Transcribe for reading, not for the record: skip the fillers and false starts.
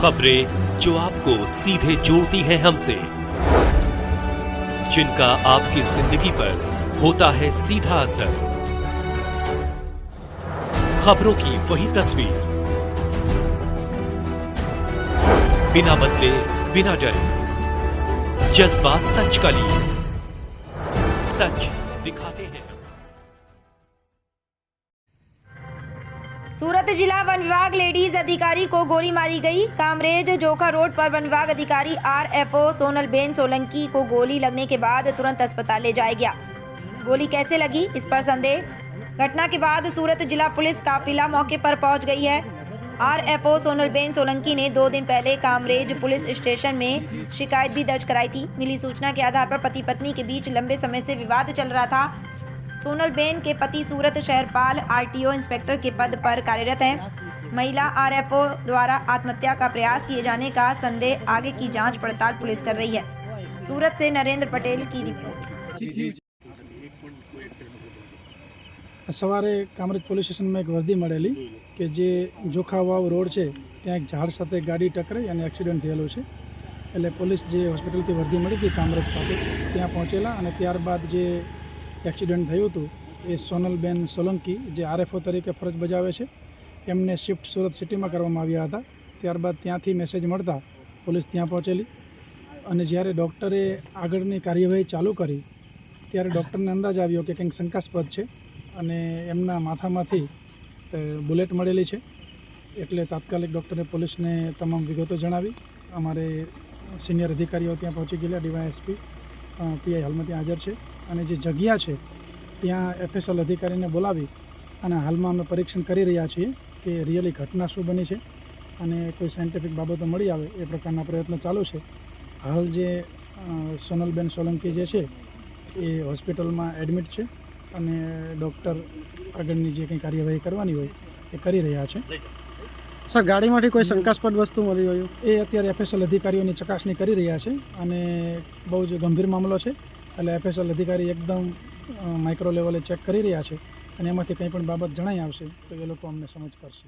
खबरें जो आपको सीधे जोड़ती हैं हमसे, जिनका आपकी जिंदगी पर होता है सीधा असर। खबरों की वही तस्वीर, बिना बदले बिना डरे, जज्बा सच का लिए, सच दिखाते हैं। सूरत जिला वन विभाग लेडीज अधिकारी को गोली मारी गई। कामरेज जोखा रोड पर वन विभाग अधिकारी RFO सोनलबेन सोलंकी को गोली लगने के बाद तुरंत अस्पताल ले जाया गया। गोली कैसे लगी, इस पर संदेह। घटना के बाद सूरत जिला पुलिस काफिला मौके पर पहुंच गई है। RFO सोनलबेन सोलंकी ने 2 दिन पहले कामरेज पुलिस स्टेशन में शिकायत भी दर्ज कराई थी। मिली सूचना के आधार पर पति पत्नी के बीच लंबे समय से विवाद चल रहा था। सोनलबेन के पति सूरत शहरपाल RTO इंस्पेक्टर के पद पर कार्यरत हैं। महिला RFO द्वारा आत्महत्या का प्रयास किए जाने का संदेह, आगे की जांच पड़ताल पुलिस कर रही है। सूरत से नरेंद्र पटेल की रिपोर्ट। सवारे कामरेज पोलीस स्टेशन में एक वर्दी મળેલી કે જે જોખાવાવ રોડ છે ત્યાં એક ઝાડ સાથે ગાડી ટકરાઈ અને એક્સિડન્ટ થયેલો છે। એટલે પોલીસ જે હોસ્પિટલથી વર્દી મળી હતી કામરેજ ખાતે ત્યાં પહોંચેલા અને ત્યારબાદ જે એક્સિડન્ટ થયું હતું એ સોનલબેન સોલંકી જે RFO તરીકે ફરજ બજાવે છે એમને શિફ્ટ સુરત સિટીમાં કરવામાં આવ્યા હતા। ત્યારબાદ ત્યાંથી મેસેજ મળતા પોલીસ ત્યાં પહોંચેલી અને જ્યારે ડૉક્ટરે આગળની કાર્યવાહી ચાલુ કરી ત્યારે ડૉક્ટરને અંદાજ આવ્યો કે કંઈક શંકાસ્પદ છે અને એમના માથામાંથી બુલેટ મળેલી છે। એટલે તાત્કાલિક ડૉક્ટરે પોલીસને તમામ વિગતો જણાવી। અમારે સિનિયર અધિકારીઓ ત્યાં પહોંચી ગયેલા, DYSP PI હાલમાં ત્યાં હાજર છે અને જે જગ્યા છે ત્યાં FSL અધિકારીને બોલાવી અને હાલમાં અમે પરીક્ષણ કરી રહ્યા છીએ કે રિયલી ઘટના શું બની છે અને કોઈ સાયન્ટિફિક બાબતો મળી આવે એ પ્રકારના પ્રયત્નો ચાલુ છે। હાલ જે સોનલબેન સોલંકી જે છે એ હોસ્પિટલમાં એડમિટ છે અને ડૉક્ટર આગળની જે કંઈ કાર્યવાહી કરવાની હોય એ કરી રહ્યા છે। સર, ગાડીમાંથી કોઈ શંકાસ્પદ વસ્તુ મળી હોય એ અત્યારે FSL અધિકારીઓની ચકાસણી કરી રહ્યા છે અને બહુ જ ગંભીર મામલો છે એટલે FSL અધિકારી એકદમ માઇક્રો લેવલે ચેક કરી રહ્યા છે અને એમાંથી કંઈ પણ બાબત જણાઈ આવશે તો એ લોકો અમને સમજ કરશે।